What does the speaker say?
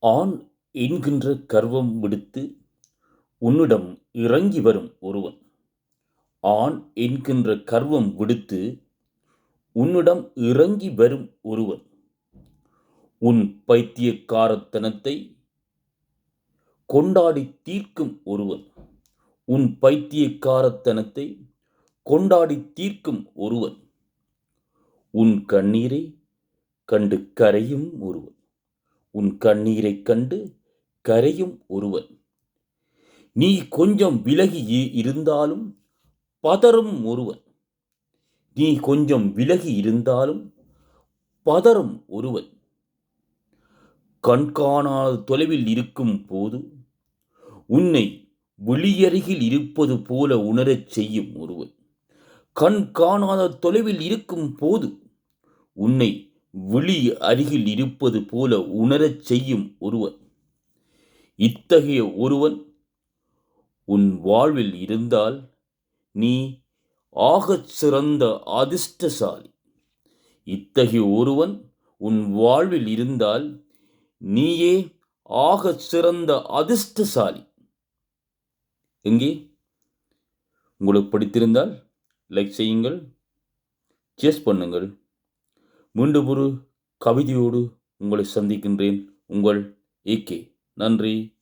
ஆண் என்கின்ற கர்வம் விடுத்து உன்னிடம் இறங்கி வரும் ஒருவன். ஆண் என்கின்ற கர்வம் விடுத்து உன்னிடம் இறங்கி வரும் ஒருவன். உன் பைத்தியக்காரத்தனத்தை கொண்டாடி தீர்க்கும் ஒருவன். உன் பைத்தியக்காரத்தனத்தை கொண்டாடி தீர்க்கும் ஒருவன். உன் கண்ணீரை கண்டு கரையும் ஒருவன். உன் கண்ணீரைக் கண்டு கரையும் ஒருவன். நீ கொஞ்சம் விலகி இருந்தாலும் பதறும் ஒருவன். நீ கொஞ்சம் விலகி இருந்தாலும் பதறும் ஒருவன். கண்காணாத தொலைவில் இருக்கும் போது உன்னை விழியருகில் இருப்பது போல உணரச் செய்யும் ஒருவன். கண் காணாத தொலைவில் இருக்கும் போது உன்னை விழி அருகில் இருப்பது போல உணரச் செய்யும் ஒருவன். இத்தகைய ஒருவன் உன் வாழ்வில் இருந்தால் நீ ஆகச் சிறந்த அதிர்ஷ்டசாலி. இத்தகைய ஒருவன் உன் வாழ்வில் இருந்தால் நீயே ஆகச் சிறந்த அதிர்ஷ்டசாலி. எங்கே? உங்களுக்கு பிடித்திருந்தால் லைக் செய்யுங்கள், சேஸ் பண்ணுங்கள். மீண்டும் ஒரு கவிதையோடு உங்களை சந்திக்கின்றேன். உங்கள் ஏகே. நன்றி.